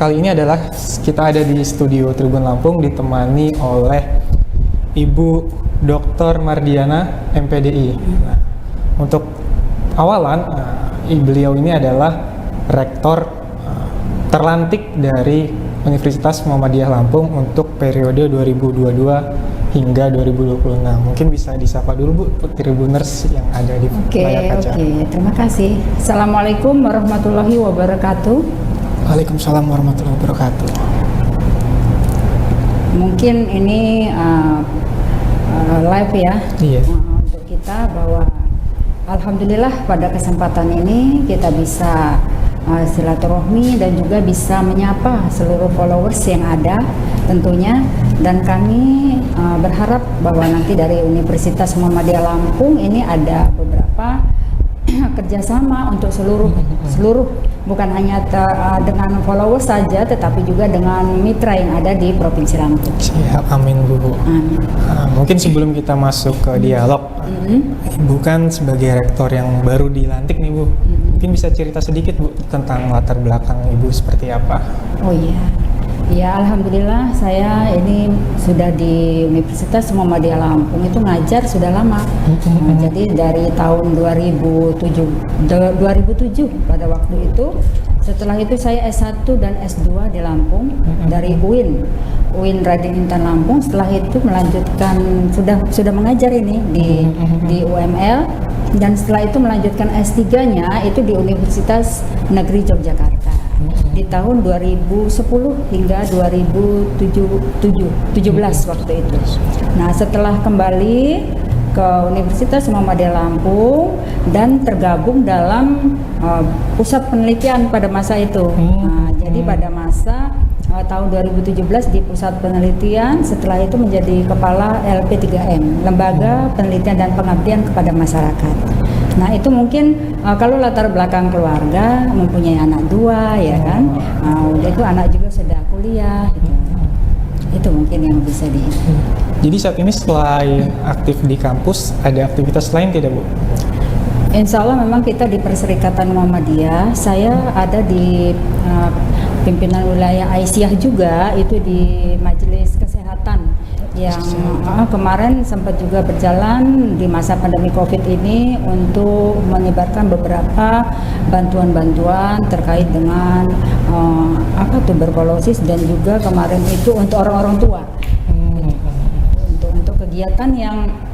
kali ini adalah kita ada di studio Tribun Lampung ditemani oleh Ibu Dr. Mardiana, MPDI. Nah, untuk awalan, beliau ini adalah rektor terlantik dari Universitas Muhammadiyah Lampung untuk periode 2022 hingga 2026. Mungkin bisa disapa dulu Bu, Tribuners yang ada di layar kaca. Oke, terima kasih. Assalamualaikum warahmatullahi wabarakatuh. Waalaikumsalam warahmatullahi wabarakatuh. Mungkin ini live ya. Iya. Untuk kita bahwa alhamdulillah pada kesempatan ini kita bisa silaturahmi dan juga bisa menyapa seluruh followers yang ada tentunya, dan kami berharap bahwa nanti dari Universitas Muhammadiyah Lampung ini ada beberapa kerjasama untuk seluruh bukan hanya dengan followers saja, tetapi juga dengan mitra yang ada di Provinsi Lampung. Siap, amin Bu. Amin. Mungkin sebelum kita masuk ke dialog, Ibu kan sebagai rektor yang baru dilantik nih Bu, mungkin bisa cerita sedikit Bu tentang latar belakang Ibu seperti apa? Oh iya. Ya, alhamdulillah saya ini sudah di Universitas Muhammadiyah Lampung itu ngajar sudah lama. Jadi dari tahun 2007 pada waktu itu. Setelah itu saya S1 dan S2 di Lampung dari UIN Raden Intan Lampung. Setelah itu melanjutkan sudah mengajar ini di UML, dan setelah itu melanjutkan S3-nya itu di Universitas Negeri Yogyakarta di tahun 2010 hingga 2017 waktu itu. Nah, setelah kembali ke Universitas Muhammadiyah Lampung dan tergabung dalam pusat penelitian pada masa itu. Nah, jadi pada masa tahun 2017 di pusat penelitian, setelah itu menjadi kepala LP3M, Lembaga Penelitian dan Pengabdian kepada Masyarakat. Nah, itu mungkin kalau latar belakang keluarga, mempunyai anak 2 ya kan, udah itu anak juga sudah kuliah gitu. Itu mungkin yang bisa di. Jadi saat ini selain aktif di kampus, ada aktivitas lain tidak Bu? Insya Allah memang kita di Perserikatan Muhammadiyah, saya ada di pimpinan wilayah Aisyah juga, itu di Majelis Kesehatan yang kemarin sempat juga berjalan di masa pandemi COVID ini untuk menyebarkan beberapa bantuan-bantuan terkait dengan tuberkulosis, dan juga kemarin itu untuk orang-orang tua. Untuk kegiatan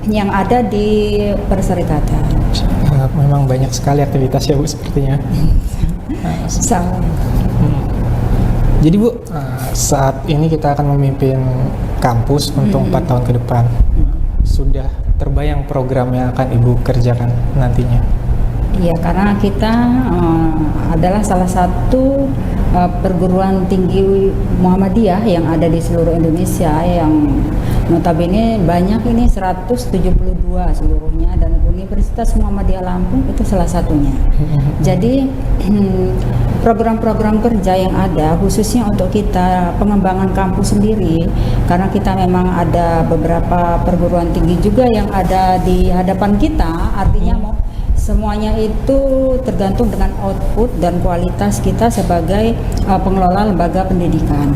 yang ada di Perserikatan. Memang banyak sekali aktivitas ya Bu sepertinya. Jadi Bu, saat ini kita akan memimpin kampus untuk 4 tahun ke depan. Sudah terbayang program yang akan Ibu kerjakan nantinya? Iya, karena kita adalah salah satu perguruan tinggi Muhammadiyah yang ada di seluruh Indonesia, yang notabene banyak ini 172 seluruhnya, dan Universitas Muhammadiyah Lampung itu salah satunya. Jadi program-program kerja yang ada khususnya untuk kita pengembangan kampus sendiri, karena kita memang ada beberapa perguruan tinggi juga yang ada di hadapan kita, artinya semuanya itu tergantung dengan output dan kualitas kita sebagai pengelola lembaga pendidikan.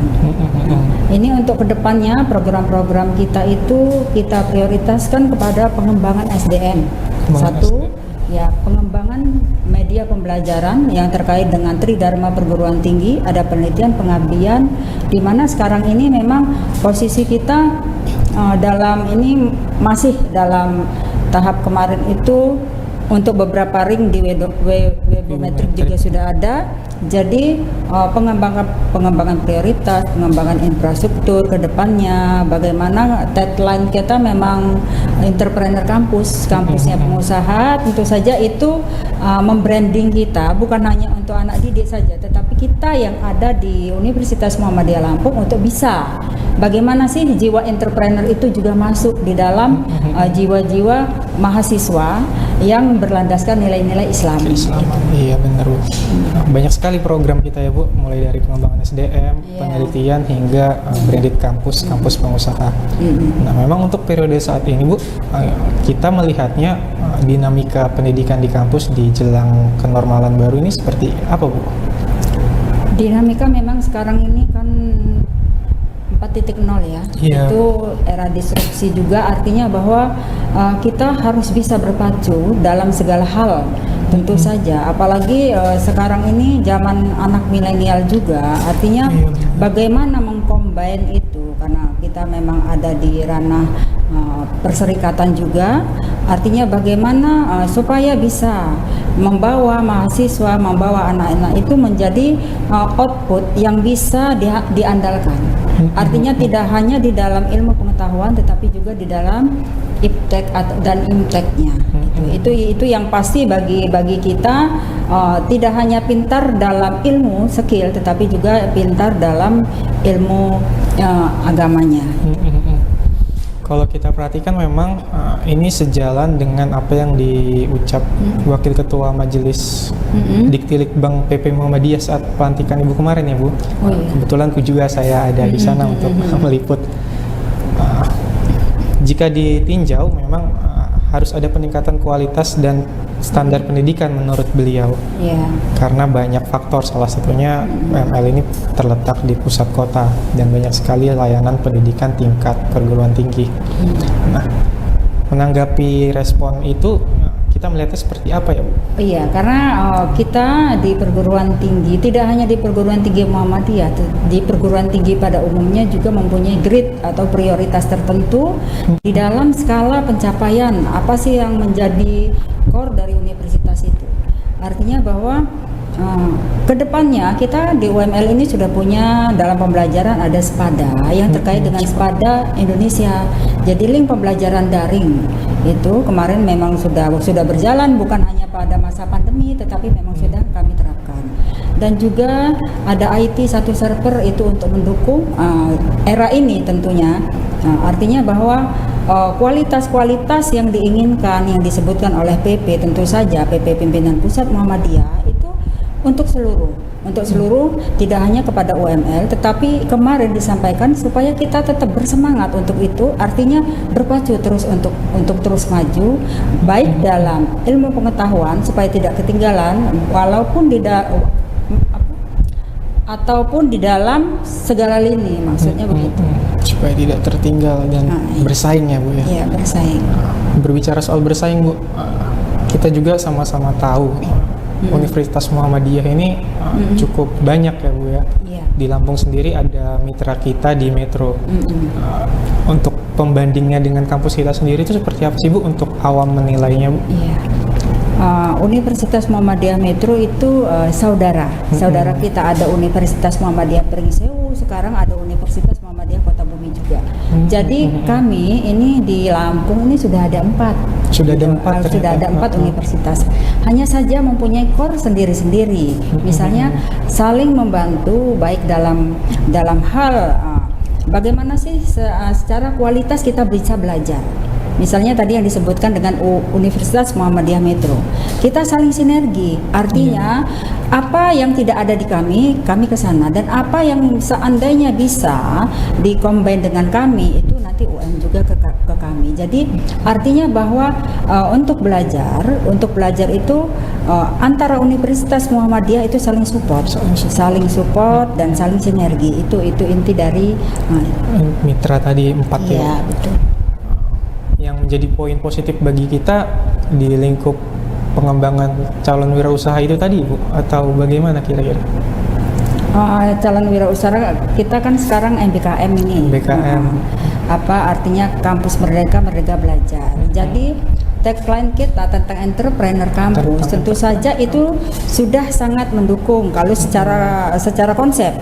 Ini untuk kedepannya program-program kita itu kita prioritaskan kepada pengembangan SDM. Satu, ya pengembangan media pembelajaran yang terkait dengan Tridharma perguruan tinggi, ada penelitian pengabdian, di mana sekarang ini memang posisi kita dalam ini masih dalam tahap kemarin itu. Untuk beberapa ring di webometrik juga sudah ada. Jadi pengembangan prioritas, pengembangan infrastruktur ke depannya, bagaimana deadline kita memang entrepreneur kampusnya pengusaha, tentu saja itu membranding kita bukan hanya untuk anak didik saja, tetapi kita yang ada di Universitas Muhammadiyah Lampung untuk bisa bagaimana sih jiwa entrepreneur itu juga masuk di dalam jiwa-jiwa mahasiswa yang berlandaskan nilai-nilai Islam. Iya benar Bu. Banyak sekali program kita ya Bu, mulai dari pengembangan SDM, penelitian hingga branded kampus pengusaha. Nah, memang untuk periode saat ini Bu, kita melihatnya dinamika pendidikan di kampus di jelang kenormalan baru ini seperti apa Bu? Dinamika memang sekarang ini kan 4.0 ya. Iya. Itu era disrupsi juga, artinya bahwa kita harus bisa berpacu dalam segala hal. Tentu saja, apalagi sekarang ini zaman anak milenial juga, artinya Iya. bagaimana mengcombine itu, karena kita memang ada di ranah perserikatan juga, artinya bagaimana supaya bisa membawa mahasiswa, membawa anak-anak itu menjadi output yang bisa diandalkan. Artinya tidak hanya di dalam ilmu pengetahuan, tetapi juga di dalam iptek dan impactnya. Itu yang pasti bagi kita, tidak hanya pintar dalam ilmu skill, tetapi juga pintar dalam ilmu agamanya. Kalau kita perhatikan memang ini sejalan dengan apa yang diucap Wakil Ketua Majelis Diktilitbang PP Muhammadiyah saat pelantikan Ibu kemarin ya Bu. Oh, iya. Kebetulan juga saya ada di sana untuk meliput. Jika ditinjau memang harus ada peningkatan kualitas dan standar pendidikan menurut beliau. Ya. Karena banyak faktor, salah satunya UML ini terletak di pusat kota dan banyak sekali layanan pendidikan tingkat perguruan tinggi. Nah, menanggapi respon itu, kita melihatnya seperti apa ya Bu? Iya, karena kita di perguruan tinggi, tidak hanya di perguruan tinggi Muhammadiyah, di perguruan tinggi pada umumnya juga mempunyai grade atau prioritas tertentu di dalam skala pencapaian. Apa sih yang menjadi core dari universitas itu? Artinya bahwa kedepannya kita di UML ini sudah punya dalam pembelajaran ada SPADA yang terkait dengan SPADA Indonesia. Jadi link pembelajaran daring itu kemarin memang sudah berjalan, bukan hanya pada masa pandemi, tetapi memang sudah kami terapkan. Dan juga ada IT satu server itu untuk mendukung era ini tentunya. Artinya bahwa kualitas-kualitas yang diinginkan, yang disebutkan oleh PP, tentu saja PP Pimpinan Pusat Muhammadiyah itu untuk seluruh tidak hanya kepada UML, tetapi kemarin disampaikan supaya kita tetap bersemangat untuk itu, artinya berpacu terus untuk terus maju baik dalam ilmu pengetahuan supaya tidak ketinggalan walaupun ataupun di dalam segala lini, maksudnya begitu. Supaya tidak tertinggal dan bersaing ya Bu ya. Iya, bersaing. Berbicara soal bersaing Bu, kita juga sama-sama tahu Universitas Muhammadiyah ini cukup banyak ya Bu ya. Iya. Di Lampung sendiri ada mitra kita di Metro. Untuk pembandingnya dengan kampus kita sendiri itu seperti apa sih Bu untuk awam menilainya Bu? Iya. Universitas Muhammadiyah Metro itu saudara kita. Ada Universitas Muhammadiyah Pringsewu, sekarang ada Universitas Muhammadiyah Kota Bumi juga. Jadi kami ini di Lampung ini sudah ada 4. Sudah ada 4 universitas. Hanya saja mempunyai core sendiri-sendiri. Misalnya saling membantu baik dalam hal bagaimana sih secara kualitas kita bisa belajar. Misalnya tadi yang disebutkan dengan Universitas Muhammadiyah Metro, kita saling sinergi. Artinya apa yang tidak ada di kami ke sana, dan apa yang seandainya bisa dikombin dengan kami itu nanti UM juga ke kami. Jadi artinya bahwa untuk belajar itu antara Universitas Muhammadiyah itu saling support dan saling sinergi. Itu inti dari mitra tadi 4 ya. Iya, betul. Yang menjadi poin positif bagi kita di lingkup pengembangan calon wirausaha itu tadi Bu, atau bagaimana kira-kira? Calon wirausaha kita kan sekarang MBKM ini. MBKM. Apa artinya kampus merdeka belajar. Jadi tagline kita tentang entrepreneur kampus tentu saja itu sudah sangat mendukung kalau secara konsep.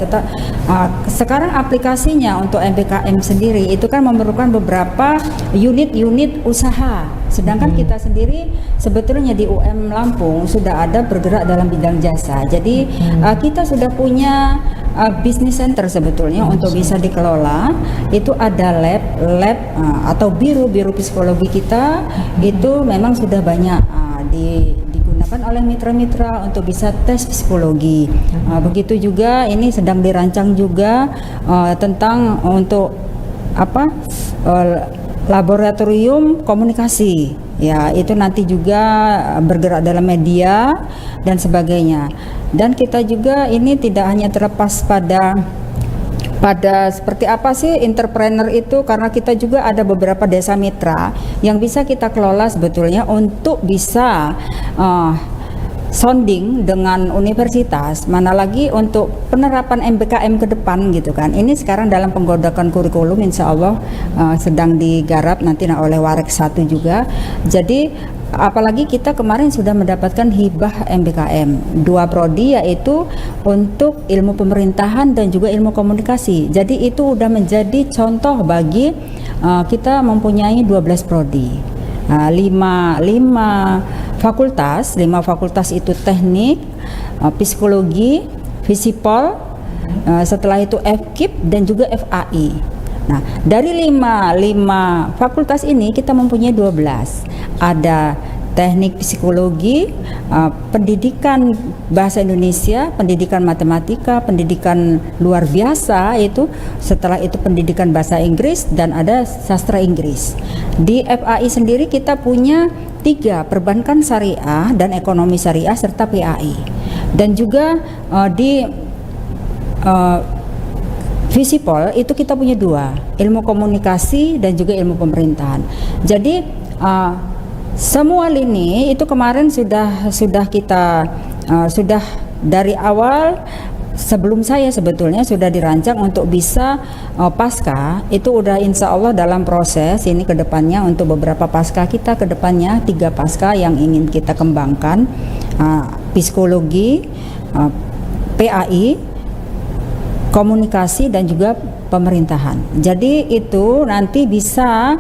Sekarang aplikasinya untuk MBKM sendiri itu kan memerlukan beberapa unit usaha. Sedangkan kita sendiri sebetulnya di UM Lampung sudah ada bergerak dalam bidang jasa. Jadi kita sudah punya business center sebetulnya untuk bisa dikelola. Itu ada lab atau biru psikologi kita itu memang sudah banyak digunakan oleh mitra-mitra untuk bisa tes psikologi. Begitu juga ini sedang dirancang juga tentang untuk laboratorium komunikasi. ya itu nanti juga bergerak dalam media dan sebagainya. Dan kita juga ini tidak hanya terlepas pada seperti apa sih entrepreneur itu, karena kita juga ada beberapa desa mitra yang bisa kita kelola sebetulnya untuk bisa sounding dengan universitas, mana lagi untuk penerapan MBKM ke depan gitu kan. Ini sekarang dalam penggodokan kurikulum insya Allah sedang digarap nanti oleh Warek 1 juga. Jadi apalagi kita kemarin sudah mendapatkan hibah MBKM 2 prodi, yaitu untuk ilmu pemerintahan dan juga ilmu komunikasi. Jadi itu udah menjadi contoh bagi kita mempunyai 12 prodi. 5 fakultas itu teknik, psikologi, Visipol, setelah itu FKIP dan juga FAI. Nah, dari 5 fakultas ini kita mempunyai 12. Ada teknik psikologi, pendidikan bahasa Indonesia, pendidikan matematika, pendidikan luar biasa itu, setelah itu pendidikan bahasa Inggris dan ada sastra Inggris. Di FAI sendiri kita punya 3, perbankan syariah dan ekonomi syariah serta PAI. Dan juga di Visipol itu kita punya 2, ilmu komunikasi dan juga ilmu pemerintahan. Jadi semua lini itu kemarin sudah kita sudah dari awal sebelum saya sebetulnya sudah dirancang untuk bisa pasca itu udah insya Allah dalam proses ini ke depannya untuk beberapa pasca kita ke depannya 3 pasca yang ingin kita kembangkan, psikologi, PAI, komunikasi dan juga pemerintahan. Jadi itu nanti bisa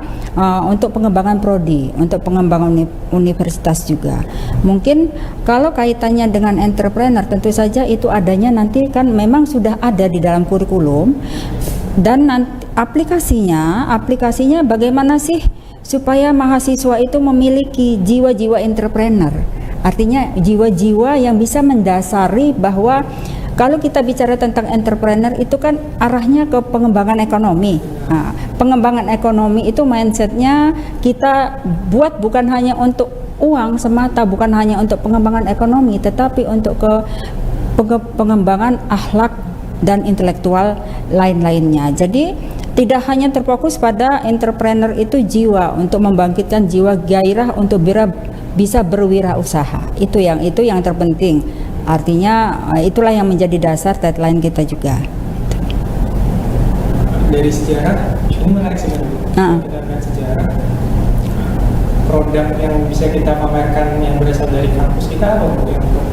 untuk pengembangan prodi, untuk pengembangan universitas juga. Mungkin kalau kaitannya dengan entrepreneur tentu saja itu adanya nanti kan memang sudah ada di dalam kurikulum, dan nanti aplikasinya bagaimana sih supaya mahasiswa itu memiliki jiwa-jiwa entrepreneur. Artinya jiwa-jiwa yang bisa mendasari bahwa kalau kita bicara tentang entrepreneur itu kan arahnya ke pengembangan ekonomi. Nah, pengembangan ekonomi itu mindsetnya kita buat bukan hanya untuk uang semata, bukan hanya untuk pengembangan ekonomi, tetapi untuk ke pengembangan akhlak dan intelektual lain-lainnya. Jadi tidak hanya terfokus pada entrepreneur itu jiwa untuk membangkitkan jiwa gairah untuk bisa berwirausaha. Itu yang terpenting. Artinya itulah yang menjadi dasar deadline kita juga. Dari sejarah, ini menarik sekali. Kita lihat sejarah, produk yang bisa kita pamerkan yang berasal dari kampus kita atau yang untuk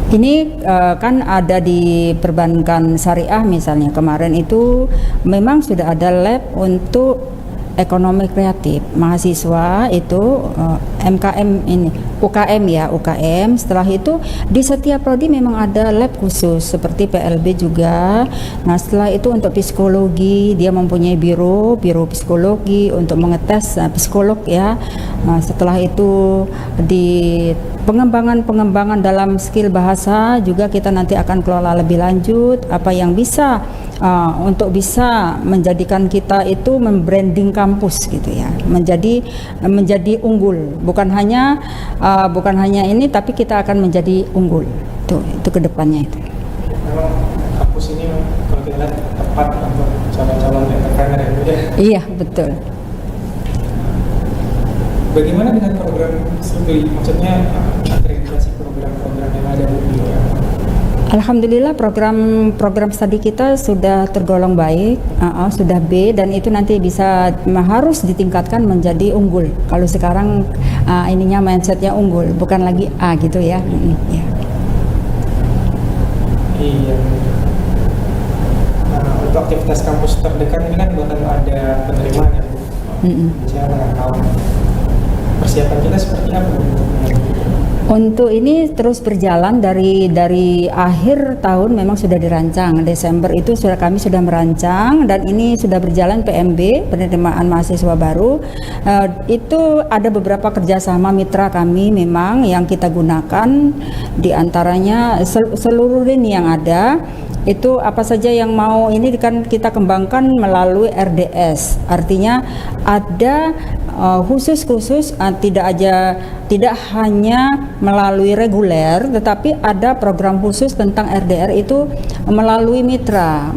ini kan ada di perbankan syariah misalnya kemarin itu memang sudah ada lab untuk ekonomi kreatif mahasiswa itu MKM ini UKM. Setelah itu di setiap prodi memang ada lab khusus seperti PLB juga. Nah setelah itu untuk psikologi dia mempunyai biro psikologi untuk mengetes psikolog ya. Nah, setelah itu di pengembangan dalam skill bahasa juga kita nanti akan kelola lebih lanjut apa yang bisa untuk bisa menjadikan kita itu membranding kampus gitu ya, menjadi unggul, bukan hanya ini tapi kita akan menjadi unggul itu kedepannya itu. Memang kampus ini kalau kita lihat tepat untuk calon-calon entrepreneur yang muda. Iya betul. Bagaimana dengan program studi? Maksudnya akreditasi program-program yang ada di Alhamdulillah program studi kita sudah tergolong baik, sudah B dan itu nanti bisa harus ditingkatkan menjadi unggul. Kalau sekarang ininya mindsetnya unggul, bukan lagi A gitu ya. Ya. Iya. Nah, untuk aktivitas kampus terdekat ini kan bakal ada penerimaan ya Bu. Saya nggak tahu persiapan kita seperti apa Bu? Untuk ini terus berjalan dari akhir tahun memang sudah dirancang. Desember itu kami sudah merancang dan ini sudah berjalan PMB penerimaan mahasiswa baru. Itu ada beberapa kerjasama mitra kami memang yang kita gunakan, diantaranya seluruh lini yang ada. Itu apa saja yang mau ini kan kita kembangkan melalui RDS. Artinya ada khusus tidak hanya melalui reguler, tetapi ada program khusus tentang RDR itu melalui mitra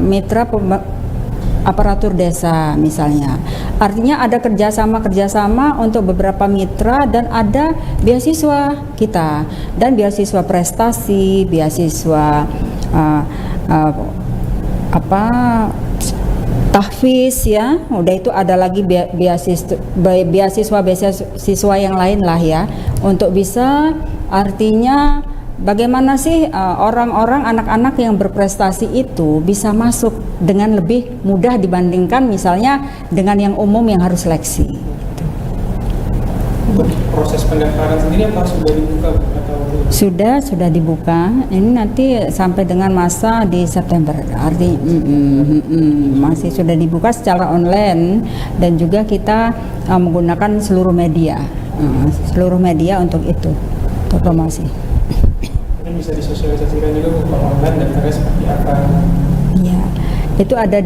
aparatur desa misalnya. Artinya ada kerjasama untuk beberapa mitra dan ada beasiswa kita dan beasiswa prestasi, beasiswa tahfiz ya. Udah itu ada lagi beasiswa yang lain lah ya, untuk bisa artinya bagaimana sih orang-orang anak-anak yang berprestasi itu bisa masuk dengan lebih mudah dibandingkan misalnya dengan yang umum yang harus seleksi. Untuk proses pendaftaran sendiri apa sudah dibuka atau belum? Sudah dibuka. Ini nanti sampai dengan masa di September. Artinya masih sudah dibuka secara online dan juga kita menggunakan seluruh media untuk itu, untuk promosi. Mungkin bisa disosialisasikan juga untuk online daftarnya seperti apa? Iya, itu ada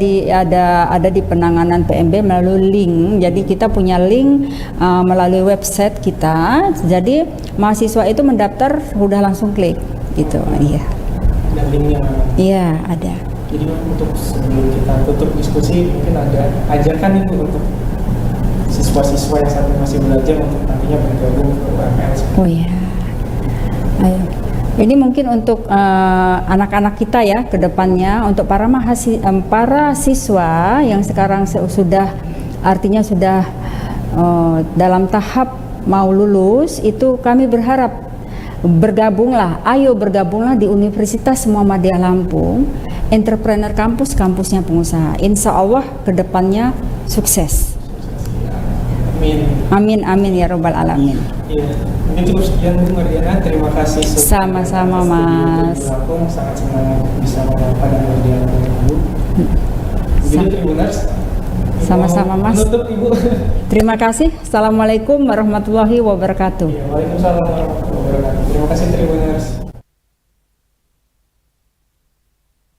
di penanganan PMB melalui link. Jadi kita punya link melalui website kita. Jadi mahasiswa itu mendaftar udah langsung klik gitu. Iya. Ada linknya? Iya, ada. Jadi untuk sebelum kita tutup diskusi, mungkin ada ajakan Ibu untuk siswa-siswa yang saat ini masih belajar untuk nantinya bergabung ke UML. Oh iya. Ayo. Ini mungkin untuk anak-anak kita ya ke depannya, untuk para siswa yang sekarang sudah dalam tahap mau lulus, itu kami berharap bergabunglah di Universitas Muhammadiyah Lampung, Entrepreneur Campus, kampusnya pengusaha. Insya Allah ke depannya sukses. Amin ya robbal alamin. Iya, mungkin cukup sekian Bu Mardiana. Terima kasih. Sama-sama Mas. Lampung sangat senang bisa menyapa dan Mardiana Ibu. Begitu Tribuners. Sama-sama Mas. Menutup Ibu. Terima kasih. Assalamualaikum warahmatullahi wabarakatuh. Waalaikumsalam warahmatullahi wabarakatuh. Terima kasih.